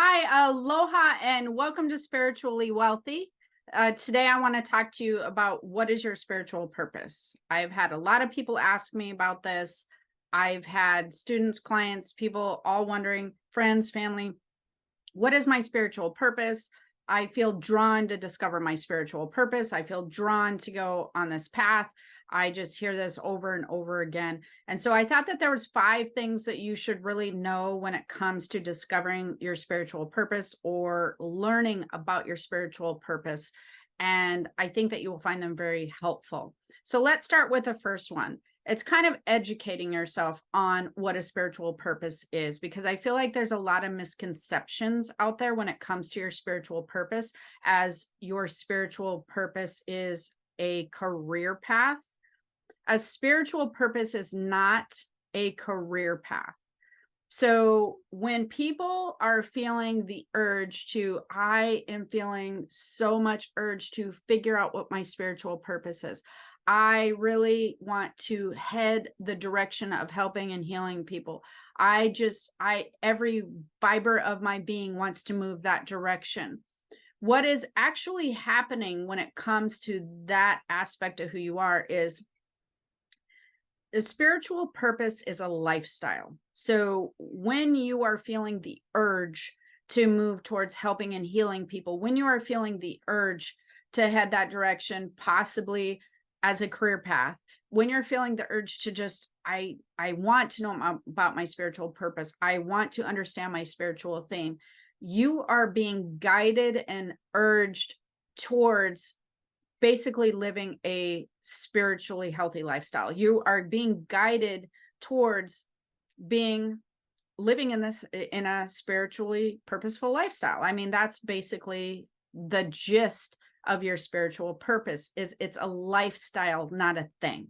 Hi, aloha, and welcome to Spiritually Wealthy. Today, I want to talk to you about what is your spiritual purpose. I've had a lot of people ask me about this. I've had students, clients, people all wondering, friends, family, what is my spiritual purpose? I feel drawn to discover my spiritual purpose. I feel drawn to go on this path. I just hear this over and over again. And so I thought that there was 5 things that you should really know when it comes to discovering your spiritual purpose or learning about your spiritual purpose. And I think that you will find them very helpful. So let's start with the first one. It's kind of educating yourself on what a spiritual purpose is, because I feel like there's a lot of misconceptions out there when it comes to your spiritual purpose, as your spiritual purpose is a career path. A spiritual purpose is not a career path. So when people are feeling the urge to, I am feeling so much urge to figure out what my spiritual purpose is. I really want to head the direction of helping and healing people. Every fiber of my being wants to move that direction. What is actually happening when it comes to that aspect of who you are is the spiritual purpose is a lifestyle. So when you are feeling the urge to move towards helping and healing people, when you are feeling the urge to head that direction, possibly as a career path, when you're feeling the urge to just, I want to know about my spiritual purpose, I want to understand my spiritual theme, you are being guided and urged towards basically living a spiritually healthy lifestyle. You are being guided towards living in a spiritually purposeful lifestyle. I mean, that's basically the gist of your spiritual purpose. Is it's a lifestyle, not a thing.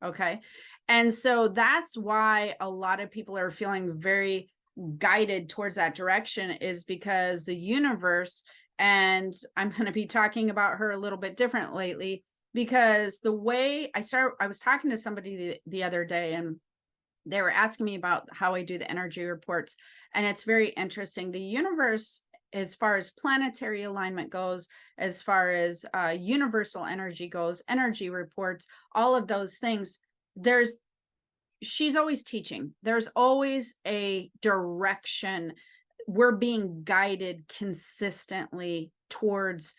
Okay. And so that's why a lot of people are feeling very guided towards that direction, is because the universe, and I'm going to be talking about her a little bit different lately, because the way I was talking to somebody the other day, and they were asking me about how I do the energy reports. And it's very interesting. The universe, as far as planetary alignment goes, as far as universal energy goes, energy reports, all of those things, she's always teaching. There's always a direction. We're being guided consistently towards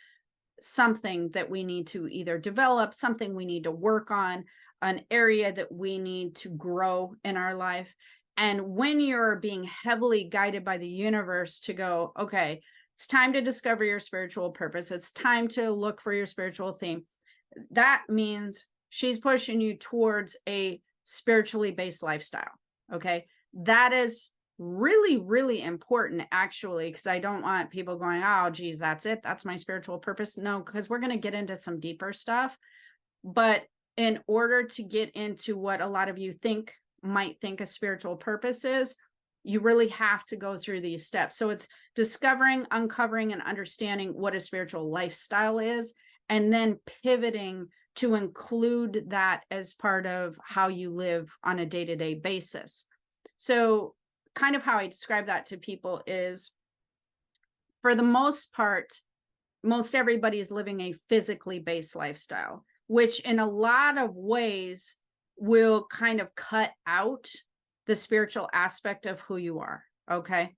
something that we need to either develop, something we need to work on, an area that we need to grow in our life. And when you're being heavily guided by the universe to go, okay, it's time to discover your spiritual purpose, it's time to look for your spiritual theme, that means she's pushing you towards a spiritually based lifestyle. Okay. That is really, really important, actually, because I don't want people going, oh, geez, that's it. That's my spiritual purpose. No, because we're going to get into some deeper stuff. But in order to get into what a lot of you might think a spiritual purpose is, you really have to go through these steps. So it's discovering, uncovering, and understanding what a spiritual lifestyle is, and then pivoting to include that as part of how you live on a day-to-day basis. So kind of how I describe that to people is, for the most part, most everybody is living a physically based lifestyle, which in a lot of ways will kind of cut out the spiritual aspect of who you are. Okay.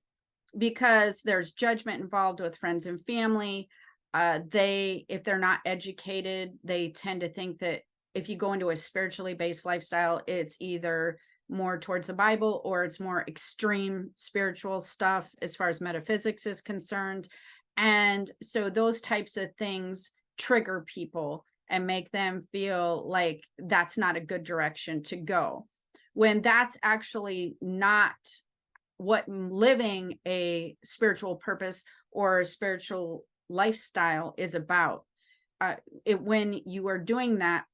Because there's judgment involved with friends and family. If they're not educated, they tend to think that if you go into a spiritually based lifestyle, it's either more towards the Bible or it's more extreme spiritual stuff as far as metaphysics is concerned. And so those types of things trigger people and make them feel like that's not a good direction to go, when that's actually not what living a spiritual purpose or a spiritual lifestyle is about. When you are doing that,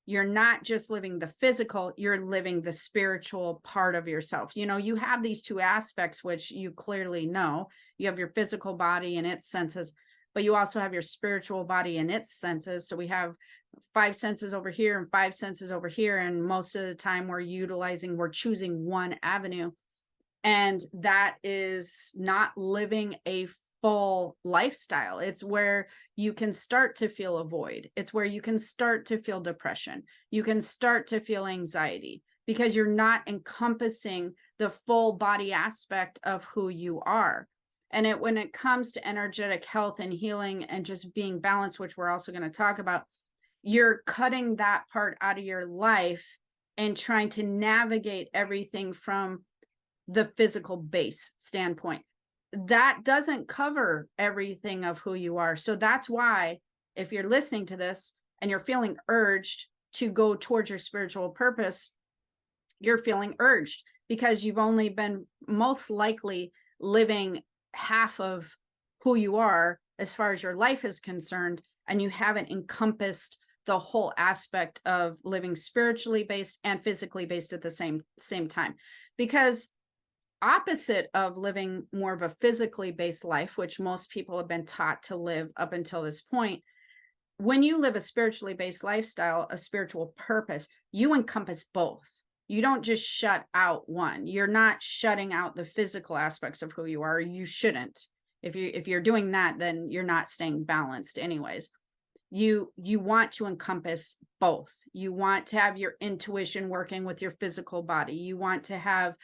you're not just living the physical, you're living the spiritual part of yourself. You know, you have these 2 aspects, which you clearly know. You have your physical body and its senses, but you also have your spiritual body and its senses. So we have 5 senses over here and 5 senses over here. And most of the time we're choosing one avenue. And that is not living a full lifestyle. It's where you can start to feel a void. It's where you can start to feel depression. You can start to feel anxiety because you're not encompassing the full body aspect of who you are. And when it comes to energetic health and healing and just being balanced, which we're also going to talk about, you're cutting that part out of your life and trying to navigate everything from the physical base standpoint. That doesn't cover everything of who you are. So that's why if you're listening to this and you're feeling urged to go towards your spiritual purpose, you're feeling urged because you've only been most likely living half of who you are as far as your life is concerned, and you haven't encompassed the whole aspect of living spiritually based and physically based at the same time. Because opposite of living more of a physically based life, which most people have been taught to live up until this point, when you live a spiritually based lifestyle, a spiritual purpose, you encompass both. You don't just shut out one. You're not shutting out the physical aspects of who you are. You shouldn't. If you're doing that, then you're not staying balanced anyways. You want to encompass both. You want to have your intuition working with your physical body. You want to have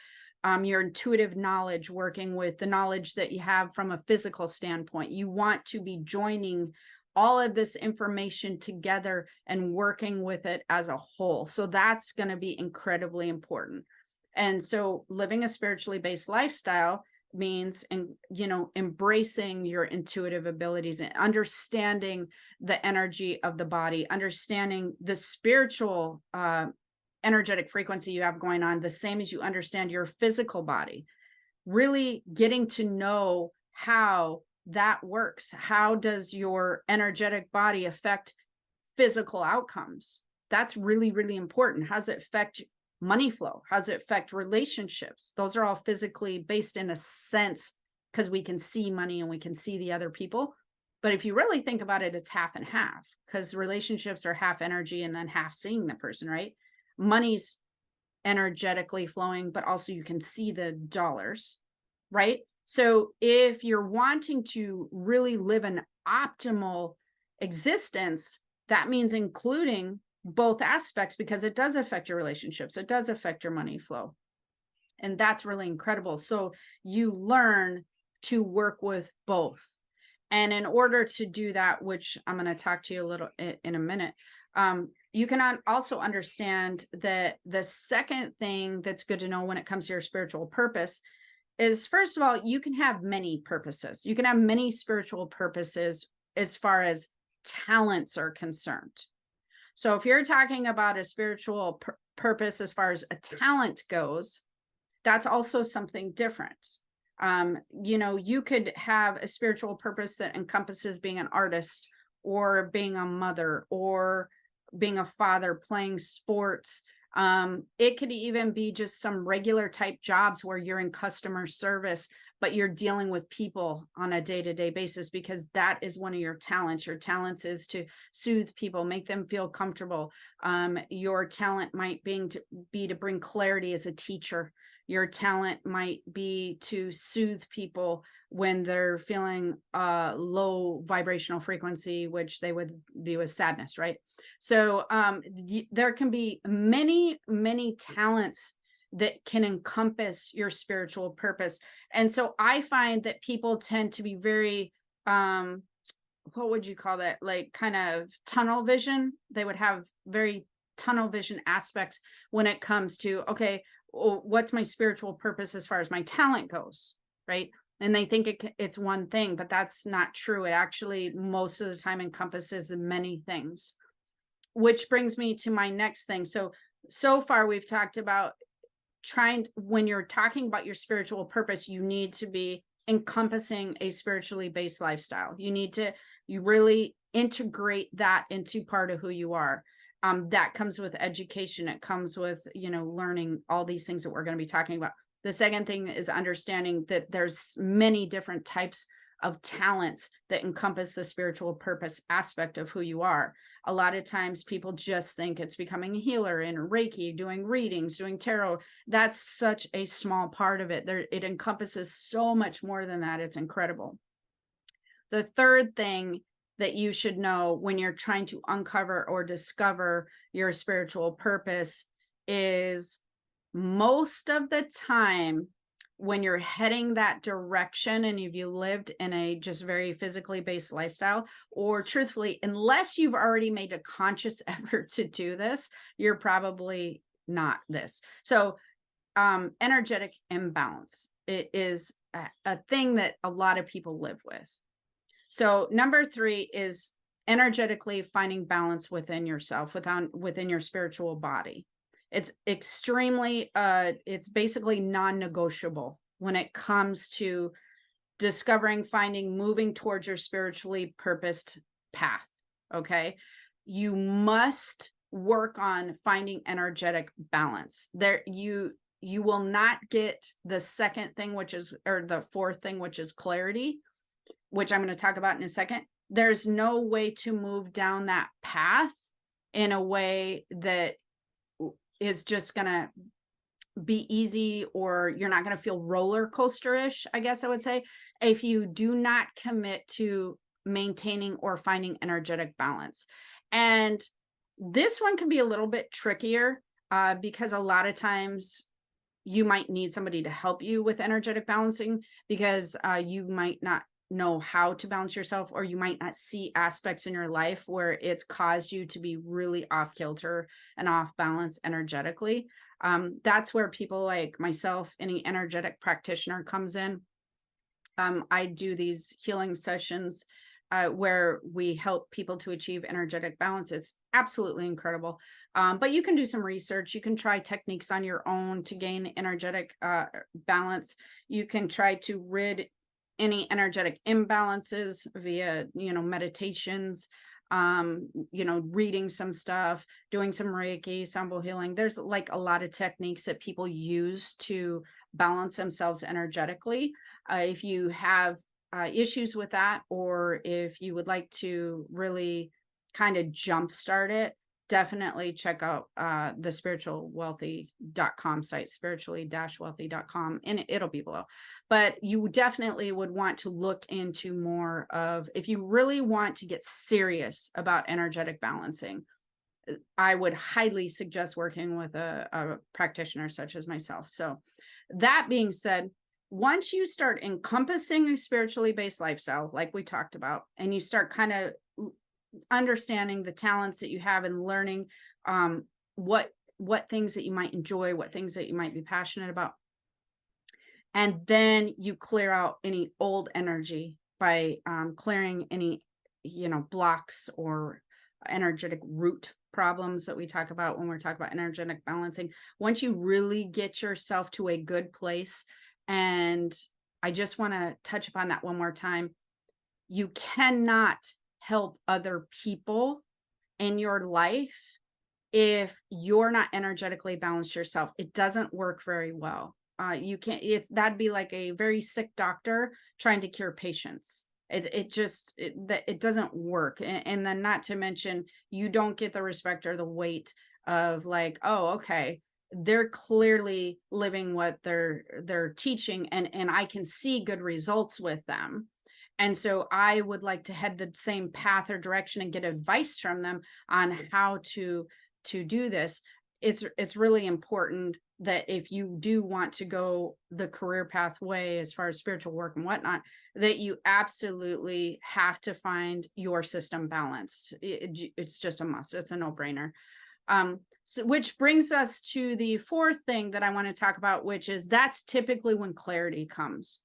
your intuitive knowledge working with the knowledge that you have from a physical standpoint. You want to be joining all of this information together and working with it as a whole. So that's going to be incredibly important. And so living a spiritually based lifestyle means, embracing your intuitive abilities and understanding the energy of the body, understanding the spiritual energetic frequency you have going on, the same as you understand your physical body, really getting to know how that works. How does your energetic body affect physical outcomes? That's really, really important. How does it affect money flow? How does it affect relationships? Those are all physically based in a sense because we can see money and we can see the other people. But if you really think about it, it's half and half, because relationships are half energy and then half seeing the person, right? Money's energetically flowing, but also you can see the dollars, right? So if you're wanting to really live an optimal existence, that means including both aspects, because it does affect your relationships. It does affect your money flow. And that's really incredible. So you learn to work with both. And in order to do that, which I'm going to talk to you a little in a minute, you can also understand that the second thing that's good to know when it comes to your spiritual purpose is, first of all, you can have many purposes. You can have many spiritual purposes as far as talents are concerned. So if you're talking about a spiritual purpose as far as a talent goes, that's also something different. You could have a spiritual purpose that encompasses being an artist or being a mother or being a father, playing sports. It could even be just some regular type jobs where you're in customer service, but you're dealing with people on a day-to-day basis, because that is one of your talents. Your talents is to soothe people, make them feel comfortable. Your talent might be to bring clarity as a teacher. Your talent might be to soothe people when they're feeling low vibrational frequency, which they would view as sadness, right? So there can be many, many talents that can encompass your spiritual purpose. And so I find that people tend to be very, what would you call that? Like kind of tunnel vision. They would have very tunnel vision aspects when it comes to, okay, what's my spiritual purpose as far as my talent goes, right? And they think it's one thing, but that's not true. It actually most of the time encompasses many things, which brings me to my next thing. So far we've talked about when you're talking about your spiritual purpose, you need to be encompassing a spiritually based lifestyle. You really integrate that into part of who you are. That comes with education. It comes with, learning all these things that we're going to be talking about. The second thing is understanding that there's many different types of talents that encompass the spiritual purpose aspect of who you are. A lot of times people just think it's becoming a healer in Reiki, doing readings, doing tarot. That's such a small part of it. It encompasses so much more than that. It's incredible. The third thing that you should know when you're trying to uncover or discover your spiritual purpose is most of the time when you're heading that direction, and if you lived in a just very physically based lifestyle, or truthfully, unless you've already made a conscious effort to do this, you're probably not this. So energetic imbalance, it is a thing that a lot of people live with. So number 3 is energetically finding balance within yourself, within your spiritual body. It's extremely, it's basically non-negotiable when it comes to discovering, finding, moving towards your spiritually purposed path. Okay. You must work on finding energetic balance. You will not get the second thing, which is, or the fourth thing, which is clarity, which I'm going to talk about in a second. There's no way to move down that path in a way that is just going to be easy, or you're not going to feel roller coaster-ish, I guess I would say, if you do not commit to maintaining or finding energetic balance. And this one can be a little bit trickier because a lot of times you might need somebody to help you with energetic balancing, because you might not know how to balance yourself, or you might not see aspects in your life where it's caused you to be really off kilter and off balance energetically. That's where people like myself, any energetic practitioner, comes in. I do these healing sessions where we help people to achieve energetic balance. It's absolutely incredible. But you can do some research. You can try techniques on your own to gain energetic balance. You can try to rid any energetic imbalances via, meditations, reading some stuff, doing some Reiki, Sambo healing. There's like a lot of techniques that people use to balance themselves energetically. If you have issues with that, or if you would like to really kind of jumpstart it, definitely check out the spiritualwealthy.com site, spiritually-wealthy.com, and it'll be below. But you definitely would want to look into more of, if you really want to get serious about energetic balancing, I would highly suggest working with a practitioner such as myself. So that being said, once you start encompassing a spiritually based lifestyle, like we talked about, and you start kind of understanding the talents that you have and learning what things that you might enjoy, what things that you might be passionate about, and then you clear out any old energy by clearing any blocks or energetic root problems that we talk about when we're talking about energetic balancing. Once you really get yourself to a good place, and I just want to touch upon that one more time, you cannot help other people in your life if you're not energetically balanced yourself. It doesn't work very well. You can't, that'd be like a very sick doctor trying to cure patients. It doesn't work. And then not to mention, you don't get the respect or the weight of like, oh, okay, they're clearly living what they're teaching, and I can see good results with them. And so I would like to head the same path or direction and get advice from them on how to do this. It's really important that if you do want to go the career pathway as far as spiritual work and whatnot, that you absolutely have to find your system balanced. It's just a must. It's a no-brainer. So, which brings us to the fourth thing that I want to talk about, which is that's typically when clarity comes.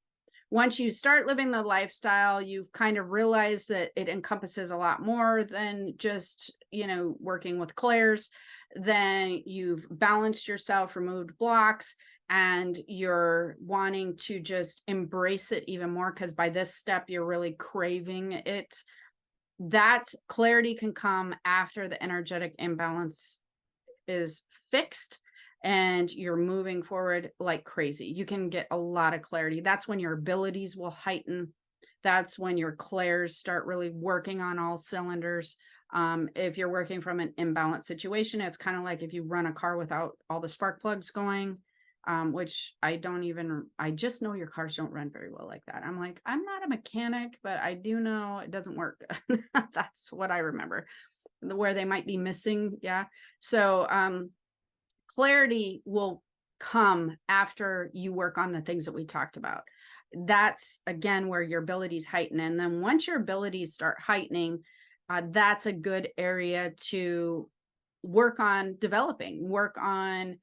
Once you start living the lifestyle, you've kind of realized that it encompasses a lot more than just, working with clairs. Then you've balanced yourself, removed blocks, and you're wanting to just embrace it even more, because by this step, you're really craving it. That's clarity can come after the energetic imbalance is fixed and you're moving forward like crazy. You can get a lot of clarity. That's when your abilities will heighten. That's when your clairs start really working on all cylinders. If you're working from an imbalanced situation, it's kind of like if you run a car without all the spark plugs going, which I just know your cars don't run very well like that. I'm like, I'm not a mechanic, but I do know it doesn't work. That's what I remember, where they might be missing. Yeah. So, clarity will come after you work on the things that we talked about. That's again where your abilities heighten. And then once your abilities start heightening, that's a good area to work on developing, work on,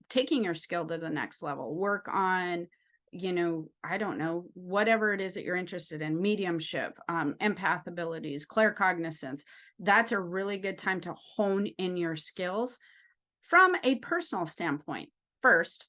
taking your skill to the next level, work on, I don't know, whatever it is that you're interested in, mediumship, empath abilities, claircognizance. That's a really good time to hone in your skills from a personal standpoint first.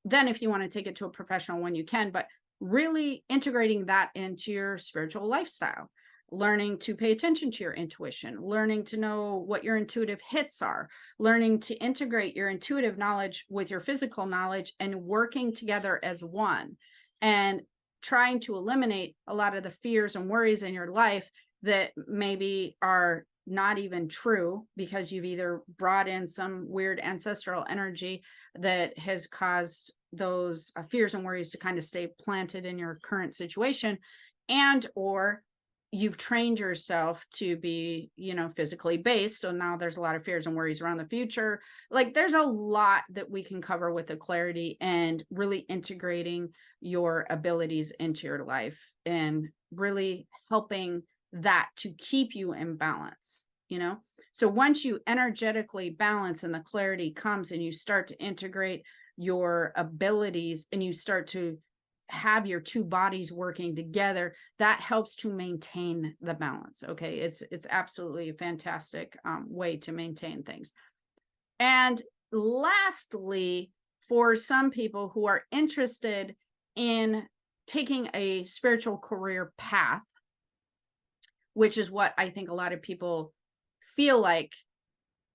Then if you want to take it to a professional one, you can, but really integrating that into your spiritual lifestyle, learning to pay attention to your intuition, learning to know what your intuitive hits are, learning to integrate your intuitive knowledge with your physical knowledge and working together as one, and trying to eliminate a lot of the fears and worries in your life that maybe are not even true, because you've either brought in some weird ancestral energy that has caused those fears and worries to kind of stay planted in your current situation, and or you've trained yourself to be, physically based. So now there's a lot of fears and worries around the future. Like there's a lot that we can cover with the clarity and really integrating your abilities into your life and really helping that to keep you in balance, So once you energetically balance and the clarity comes and you start to integrate your abilities and you start to have your two bodies working together, that helps to maintain the balance. Okay. It's absolutely a fantastic way to maintain things. And lastly, for some people who are interested in taking a spiritual career path, which is what I think a lot of people feel like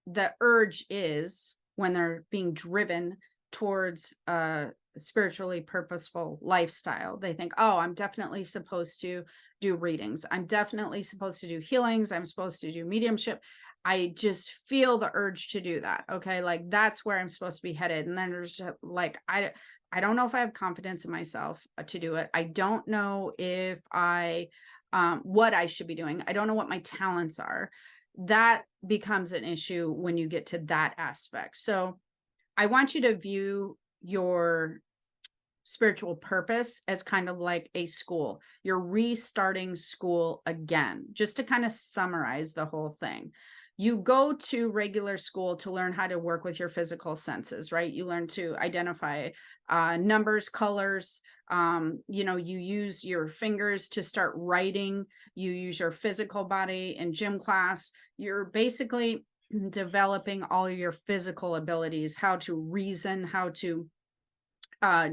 the urge is when they're being driven towards a spiritually purposeful lifestyle. They think, oh, I'm definitely supposed to do readings. I'm definitely supposed to do healings. I'm supposed to do mediumship. I just feel the urge to do that. Okay. Like that's where I'm supposed to be headed. And then there's like, I don't know if I have confidence in myself to do it. I don't know if what I should be doing. I don't know what my talents are. That becomes an issue when you get to that aspect. So I want you to view your spiritual purpose as kind of like a school. You're restarting school again, just to kind of summarize the whole thing. You go to regular school to learn how to work with your physical senses, right? You learn to identify numbers, colors. You use your fingers to start writing. You use your physical body in gym class. You're basically developing all your physical abilities, how to reason, how to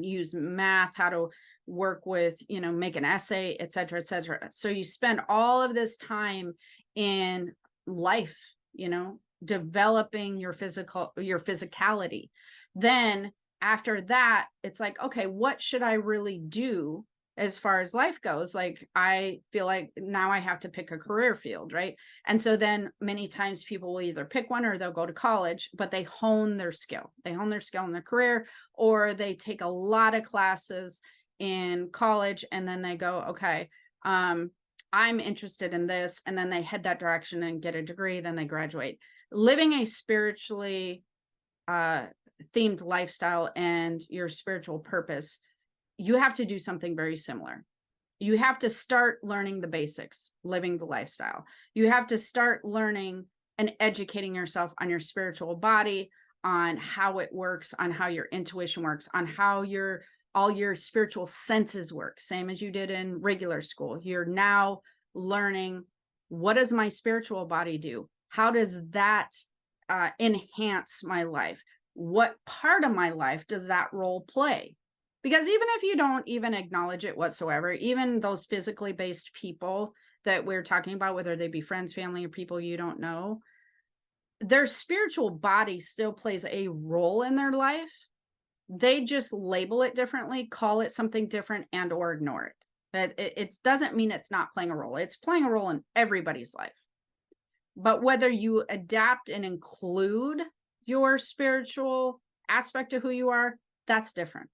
use math, how to work with, make an essay, et cetera, et cetera. So you spend all of this time in life, developing your physicality. Then after that, it's like, okay, what should I really do as far as life goes? Like, I feel like now I have to pick a career field, right? And so then many times people will either pick one or they'll go to college, but they hone their skill. They hone their skill in their career, or they take a lot of classes in college and then they go, okay, I'm interested in this. And then they head that direction and get a degree, then they graduate. Living a spiritually themed lifestyle and your spiritual purpose, you have to do something very similar. You have to start learning the basics, living the lifestyle. You have to start learning and educating yourself on your spiritual body, on how it works, on how your intuition works, on how all your spiritual senses work, same as you did in regular school. You're now learning, what does my spiritual body do? How does that enhance my life? What part of my life does that role play? Because even if you don't even acknowledge it whatsoever, even those physically based people that we're talking about, whether they be friends, family, or people you don't know, their spiritual body still plays a role in their life. They just label it differently, call it something different, and or ignore it. It doesn't mean it's not playing a role. It's playing a role in everybody's life. But whether you adapt and include your spiritual aspect of who you are, that's different.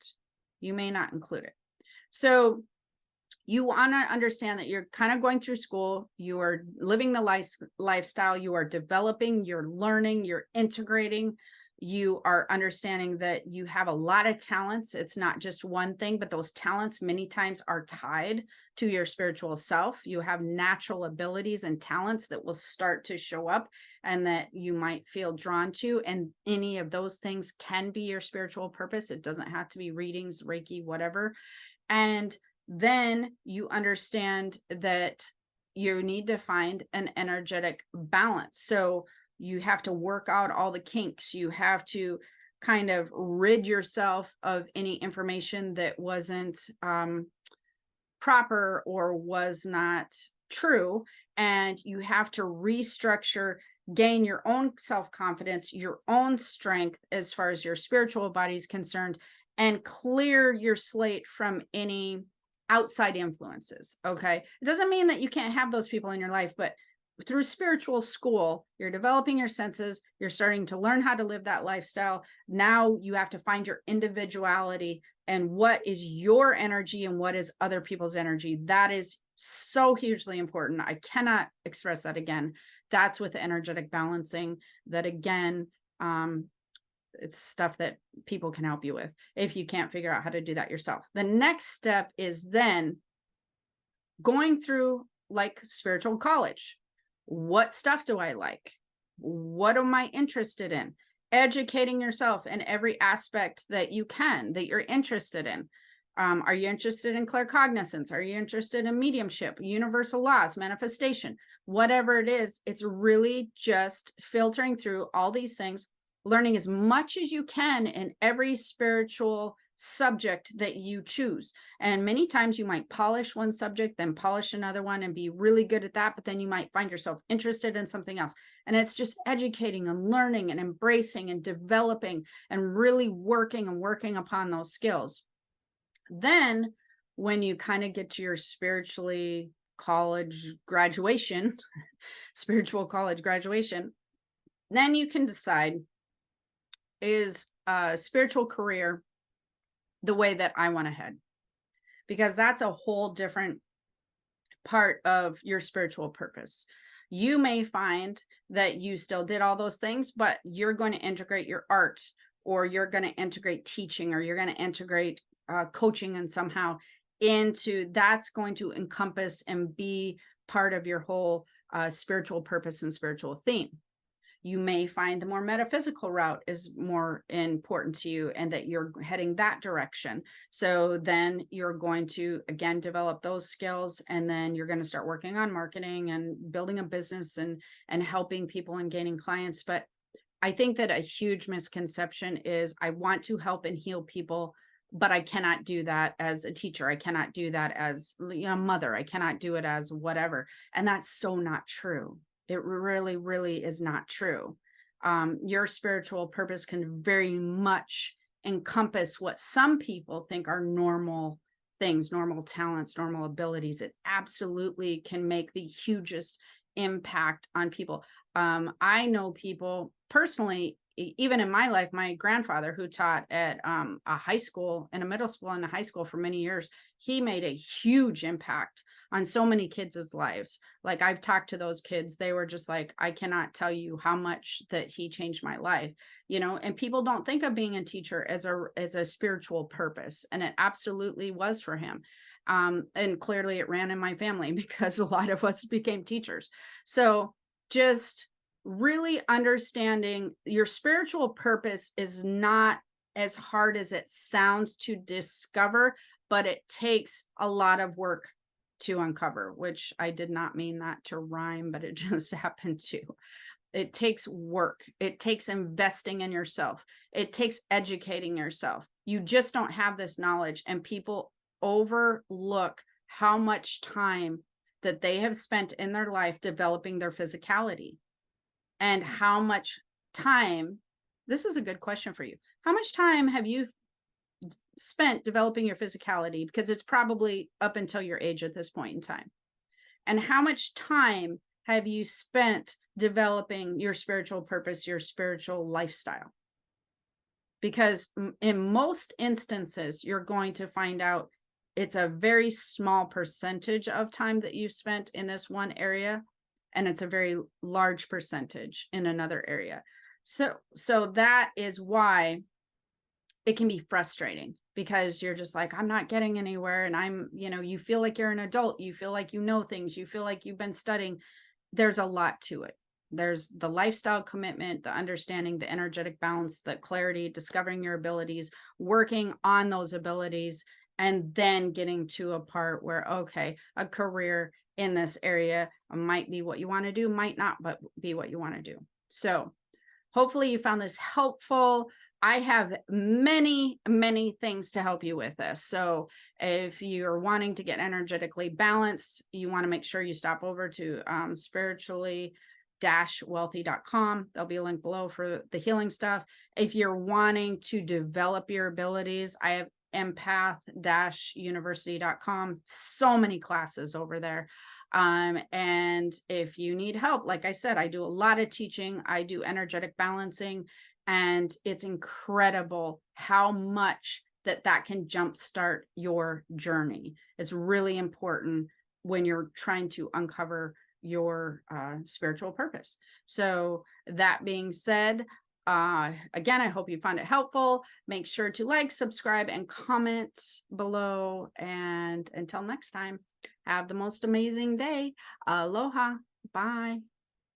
You may not include it. So you want to understand that you're kind of going through school, you are living the lifestyle, you are developing, you're learning, you're integrating, you are understanding that you have a lot of talents. It's not just one thing, but those talents many times are tied to your spiritual self. You have natural abilities and talents that will start to show up and that you might feel drawn to. And any of those things can be your spiritual purpose. It doesn't have to be readings, Reiki, whatever. And then you understand that you need to find an energetic balance. So you have to work out all the kinks. You have to kind of rid yourself of any information that wasn't proper or was not true. And you have to restructure, gain your own self-confidence, your own strength as far as your spiritual body is concerned, and clear your slate from any outside influences. Okay. It doesn't mean that you can't have those people in your life, but through spiritual school, you're developing your senses, you're starting to learn how to live that lifestyle. Now you have to find your individuality and what is your energy and what is other people's energy. That is so hugely important. I cannot express that again. That's with energetic balancing. That again, it's stuff that people can help you with if you can't figure out how to do that yourself. The next step is then going through like spiritual college. What stuff do I like? What am I interested in? Educating yourself in every aspect that you can, that you're interested in. Are you interested in claircognizance? Are you interested in mediumship, universal laws, manifestation? Whatever it is, it's really just filtering through all these things, learning as much as you can in every spiritual subject that you choose. And many times you might polish one subject, then polish another one and be really good at that. But then you might find yourself interested in something else. And it's just educating and learning and embracing and developing and really working upon those skills. Then when you kind of get to your spiritually college graduation, spiritual college graduation, then you can decide, is a spiritual career the way that I want to head? Because that's a whole different part of your spiritual purpose. You may find that you still did all those things, but you're going to integrate your art, or you're going to integrate teaching, or you're going to integrate coaching and somehow into that's going to encompass and be part of your whole spiritual purpose and spiritual theme. You may find the more metaphysical route is more important to you and that you're heading that direction. So then you're going to, again, develop those skills, and then you're going to start working on marketing and building a business and helping people and gaining clients. But I think that a huge misconception is I want to help and heal people, but I cannot do that as a teacher. I cannot do that as a mother. I cannot do it as whatever. And that's so not true. It really, really is not true. Your spiritual purpose can very much encompass what some people think are normal things, normal talents, normal abilities. It absolutely can make the hugest impact on people. I know people personally, even in my life, my grandfather, who taught at a high school and a middle school and a high school for many years, he made a huge impact on so many kids' lives. Like, I've talked to those kids, they were just like, I cannot tell you how much that he changed my life, and people don't think of being a teacher as a spiritual purpose. And it absolutely was for him. And clearly it ran in my family because a lot of us became teachers. So just really understanding your spiritual purpose is not as hard as it sounds to discover, but it takes a lot of work to uncover, which I did not mean that to rhyme, but it just happened to. It takes work. It takes investing in yourself. It takes educating yourself. You just don't have this knowledge, and people overlook how much time that they have spent in their life developing their physicality, and how much time, this is a good question for you. How much time have you spent developing your physicality, because it's probably up until your age at this point in time. And how much time have you spent developing your spiritual purpose, your spiritual lifestyle? Because in most instances, you're going to find out it's a very small percentage of time that you've spent in this one area, and it's a very large percentage in another area. So that is why it can be frustrating, because you're just like, I'm not getting anywhere. And you feel like you're an adult. You feel like you know things. You feel like you've been studying. There's a lot to it. There's the lifestyle commitment, the understanding, the energetic balance, the clarity, discovering your abilities, working on those abilities, and then getting to a part where, okay, a career in this area might be what you want to do, might not but be what you want to do. So hopefully you found this helpful. I have many, many things to help you with this. So if you're wanting to get energetically balanced, you want to make sure you stop over to spiritually-wealthy.com. There'll be a link below for the healing stuff. If you're wanting to develop your abilities, I have empath-university.com. So many classes over there. And if you need help, like I said, I do a lot of teaching. I do energetic balancing, and it's incredible how much that can jumpstart your journey. It's really important when you're trying to uncover your spiritual purpose. So that being said, again, I hope you found it helpful. Make sure to like, subscribe, and comment below. And until next time, have the most amazing day. Aloha. Bye.